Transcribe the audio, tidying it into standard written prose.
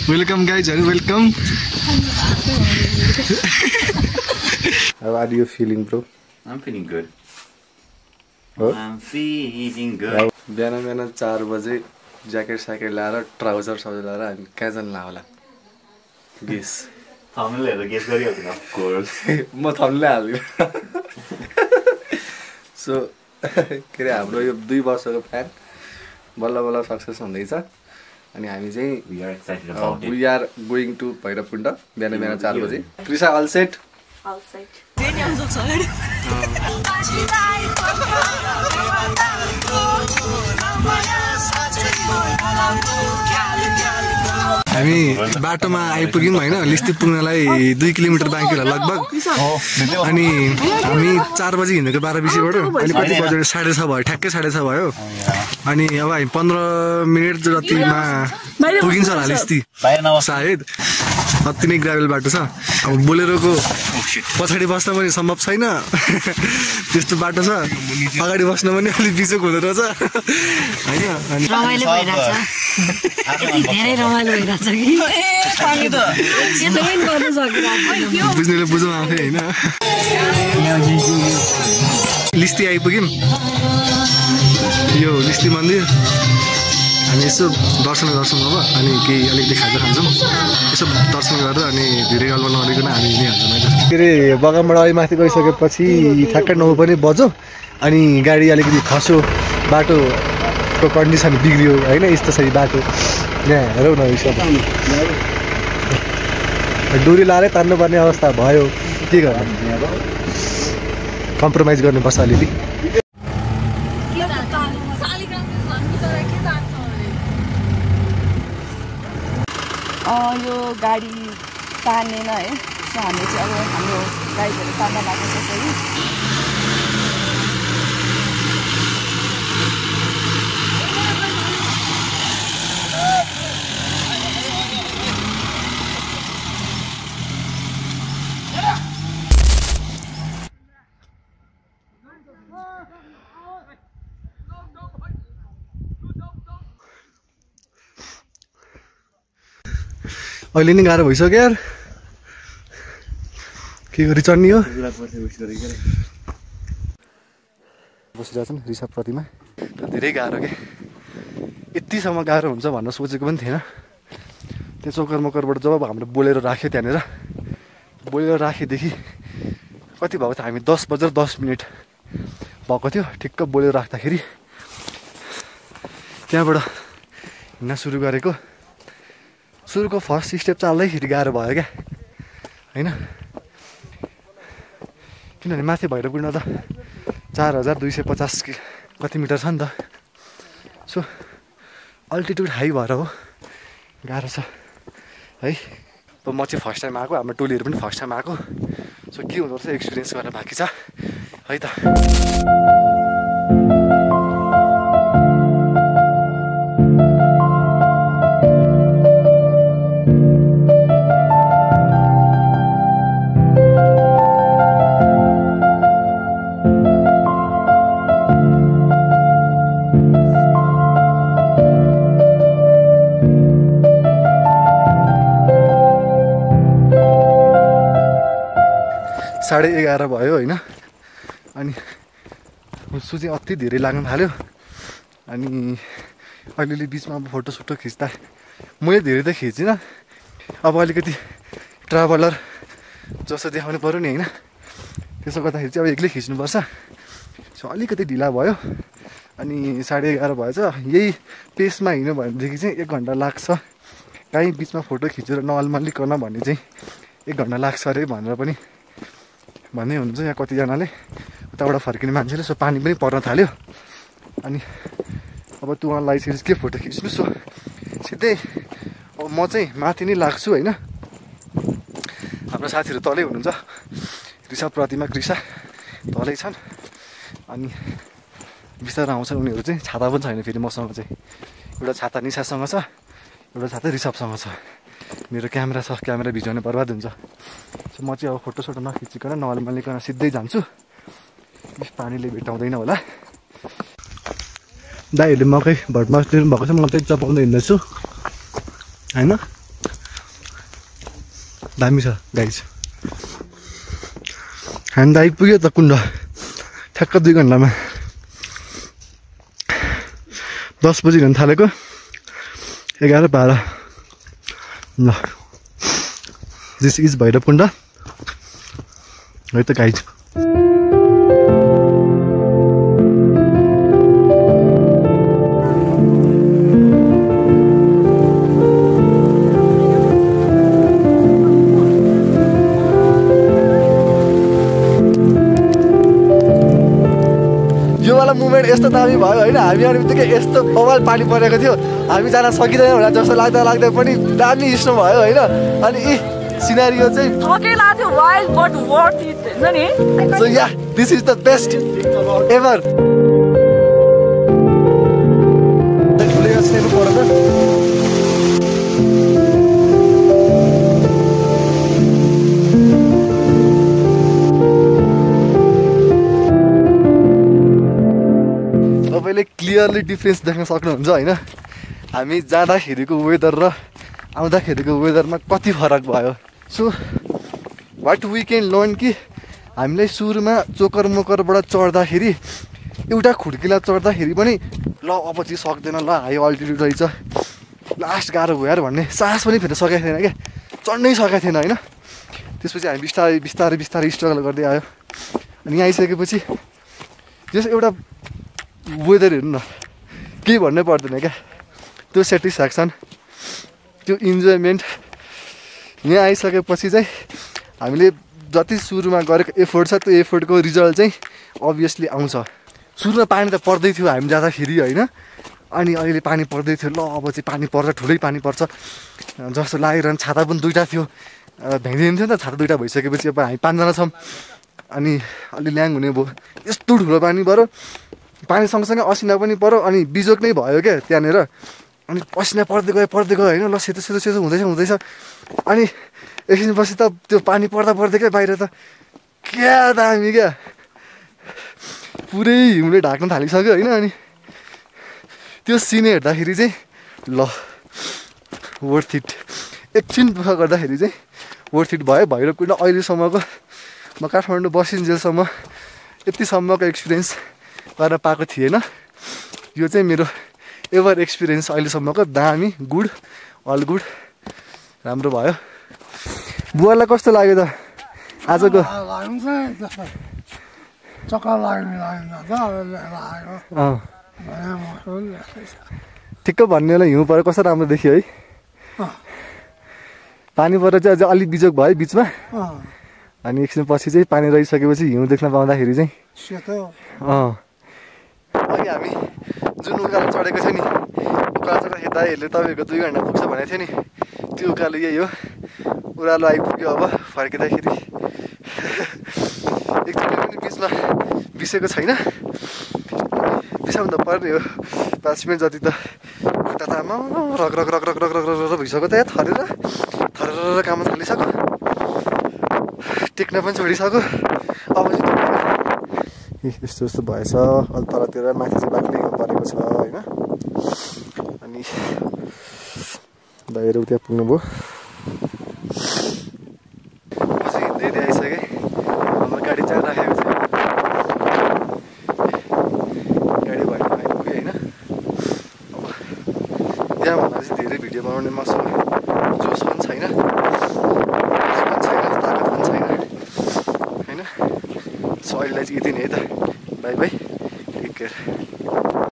Welcome guys, welcome. How are you feeling, bro? I'm feeling good. Oh? I'm feeling good. बिहान 4 बजे jacket स्याकेट लाएर trouser साउजर लाएर हामी कहाँ जानु ला होला गेस थम्बनेलहरु गेस गरिहाल्छु नि अफ कोर्स म थम्बनेल हाल्दिन सो के रे हाम्रो यो 2 वर्षको प्लान बल्ल बल्ल सक्सेस हुँदैछ अनि हामी चाहिँ we are excited about it. We are going to भैरवकुण्ड बिहान 4 बजे त्रिसा अल सेट हामी बाटोमा आइपुग्यौँ हैन लिस्ती पुग्नलाई 2 किलोमिटर बाँकी होला लगभग अनि हामी 4 बजे हिँडेको 12:20बाट अनि कति बजे 6:30 भयो ठ्याक्कै 6:30 भयो अनि अब हामी 15 मिनेट जतिमा पुगिन्छ होला लिस्ती सायद अति नै ग्राभल बाटो छ अब बोलेरोको पछाडि बस्न पनि सम्भव छैन त्यस्तो बाटो छ अगाडि बस्न पनि अलि बिचोक हुँदो रहेछ हैन अनि रमाइलो भइराछ धेरै रमाइलो भइराछ कि पानी त यता पनि गर्न सकिरहेको बुझ्नेले बुझ्नु आउँथे हैन लिस्ती आइपुग्यौँ यो लिस्ती मन्दिर हामी यसो दर्शन गर्छौँ अब अनि केही अलिकति खाजा खान्छौँ यसो दर्शन गरेर अनि धेरै गल्प नगरिकन हामी हिँडिहाल्छौँ के अरे बगानबाट अलि माथि गइसकेपछि ठ्याक्कै 9 पनि बज्यो अनि गाडी अलिकति खस्यो बाटोको कन्डिसन बिग्रियो होइन यस्तो छ बाटो यहाँ हेरौ न यसो डोरी लाएरै तान्नुपर्ने अवस्था भयो के गर्नु कम्प्रोमाइज गर्नुपर्छ अलिअलि यो गाडी तानेन है सो हामी चाहिँ अब हाम्रो गाडीहरू तान्दा भएको छ सही अहिले नि गाह्रो भइसक्यो यार के गरी चढ्ने हो बसिरहेछन् ऋषभ प्रतिमा धेरै गाह्रो के यतिसम्म गाह्रो हुन्छ भनेर सोचेको पनि थिएन त्यो चौकर मकरबाट जब हाम्रो बोलेरो राख्यो त्यहाँनिर बोलेरो राखेदेखि कति भएको थियो हामी 10:10 भएको थियो ठिक्क बोलेरो राख्दाखेरि त्यहाँबाट हिँड्न सुरु गरेको सुरुको फर्स्ट स्टेप चाल्दैखेरि गाह्रो भयो क्या हैन किनभने माथि भैरवकुण्ड त 4250 कति मिटर छ नि त सो अल्टिट्युड हाई भएर हो गाह्रो छ है अब म चाहिँ फर्स्ट टाइम आएको हाम्रो टोलीहरू पनि फर्स्ट टाइम आएको सो के हुँदो रहेछ एक्सपिरियन्स गर्न बाँकी छ है त साढे 11 भयो होइन अनि उसो चाहिँ अति धेरै लाग्न थाल्यो अनि अलिअलि बिचमा अब फोटोसोटो खिच्दा मैले धेरै त खिचिनँ अब अलिकति ट्राभलर जस्तो देखाउनु पऱ्यो नि होइन त्यसो गर्दाखेरि चाहिँ अब एक्लै खिच्नुपर्छ सो अलिकति ढिला भयो अनि 11:30 भएछ यही पेसमा हिँड्यो भनेदेखि चाहिँ 1 घन्टा लाग्छ कहीँ बिचमा फोटो खिचेर नअल्मलिकन भन्ने चाहिँ 1 घन्टा लाग्छ अरे भनेर पनि भन्ने हुन्छ यहाँ कतिजनाले उताबाट फर्किने मान्छेले सो पानी पनि पर्न थाल्यो अनि अब तुवालाई सिरिज के फोटो खिच्नु सो सिधै अब म चाहिँ माथि नै लाग्छु होइन हाम्रो साथीहरू तलै हुनुहुन्छ ऋषभ प्रतिमा कृषा तलै छन् अनि बिस्तारै आउँछन् उनीहरू चाहिँ छाता पनि छैन फेरि मसँग चाहिँ एउटा छाता निशासँग छ एउटा छाता ऋषभसँग छ मेरो क्यामेरा छ क्यामेरा भिजाउने बर्बाद हुन्छ सो म चाहिँ अब फोटोसोटो नखिचिकन नअल्मलिकन सिधै जान्छु पानीले भेटाउँदैन होला दाइहरूले मकै भटमास दिनु भएको छ म चाहिँ चपाउँदै हिँड्दैछु होइन दामी छ गाइज हामी त आइपुग्यो त कुण्ड ठ्याक्क 2 घन्टामा 10 बजी हिँड्न थालेको 11:12 ल दिस इज भैरवकुण्ड है त गाइज मुभमेन्ट यस्तो दामी भयो होइन हामी आउने बित्तिकै यस्तो बवाल पानी परेको थियो हामी जान सकिँदैन होला जस्तो लाग्दा पनि दामी स्नो भयो होइन अनि सिनारियो चाहिँ so yeah this is the best ever तपाईँले क्लियरली डिफ्रेन्स देख्न सक्नुहुन्छ होइन हामी जाँदाखेरिको वेदर र आउँदाखेरिको वेदरमा कति फरक भयो so what we can learn कि हामीलाई सुरुमा चोकर मोकरबाट चढ्दाखेरि एउटा खुड्किला चढ्दाखेरि पनि ल अब चाहिँ सक्दैन ल हाई अल्टिट्युड रहेछ लास्ट गाह्रो भयो यार भन्ने सास पनि फेर्न सकेको थिएन क्या चढ्नै सकेको थिएन होइन त्यसपछि हामी बिस्तारै स्ट्रगल गर्दै आयो अनि यहाँ आइसकेपछि जस एउटा वेदर हेर्नु न केही भन्नै पर्दैन क्या त्यो सेटिस्फ्याक्सन त्यो इन्जोयमेन्ट यहाँ आइसकेपछि चाहिँ हामीले जति सुरुमा गरेको एफोर्ट छ त्यो एफोर्टको रिजल्ट चाहिँ अभियसली आउँछ सुरुमा पानी त पर्दै थियो हामी जाँदाखेरि होइन अनि अहिले पानी पर्दै थियो ल अब चाहिँ पानी पर्छ ठुलै पानी पर्छ जस्तो लागिरहनु छाता पनि 2टा थियो भ्याइदिन्थ्यो नि त छाता 2टा भइसकेपछि अब हामी 5 जना छौँ अनि अलि ल्याङ हुने भयो यस्तो ठुलो पानी पऱ्यो पानी सँगसँगै असिना पनि पऱ्यो अनि बिजोक नै भयो क्या त्यहाँनिर अनि पसिना पर्दै गयो होइन ल सेतो हुँदैछ अनि एकछिनपछि त त्यो पानी पर्दा क्या बाहिर त क्या दामी क्या पुरै हिउँले ढाक्न थालिसक्यो होइन अनि त्यो सिन हेर्दाखेरि चाहिँ ल वर्थ इट एकछिन दुःख गर्दाखेरि चाहिँ वर्थ इट भयो भैरवकुण्ड अहिलेसम्मको म काठमाडौँ बसिन्जेलसम्म यतिसम्मको एक्सपिरियन्स गरेर पाएको थिएन यो चाहिँ मेरो एभर एक्सपिरियन्स अहिलेसम्मको दामी गुड अल गुड राम्रो भयो बुवालाई कस्तो लाग्यो त आजको ठिक्क भन्नेलाई हिउँ पऱ्यो कस्तो राम्रो देखियो है पानी परेर चाहिँ अझ अलिक बिजोक भयो बिचमा अनि एकछिन पछि चाहिँ पानी रहिसकेपछि हिउँ देख्न पाउँदाखेरि चाहिँ अघि हामी जुन उकालो चढेको थियो नि उकालो चढ्दाखेरि दाइहरूले तपाईँको 2 घन्टा पुग्छ भनेको थियो नि त्यो उकालो यही हो उरालो आइपुग्यो अब फर्किँदाखेरि एकचोटि पनि बिचमा बिसेको छैन बिसाउनु त पर्ने हो 5 मिनट जति त खुट्टा त आमा रग भइसक्यो त यहाँ थरेर काम थालिसक्यो टेक्न पनि छोडिसक्यो अब चाहिँ यस्तो भएछ अलि तलतिर माथि चाहिँ बाक्लै परेको छ होइन अनि दाइहरू त्यहाँ पुग्नुभयो धेरै आइसकेँ हाम्रो गाडी जहाँ राखेको छ गाडी भएर आइपुग्यो होइन अब यहाँ भन्दा चाहिँ धेरै भिडियो बनाउने मसँग जोस पनि छैन ताकत पनि छैन होइन सो अहिलेलाई चाहिँ यति नै है त बाई टेक केयर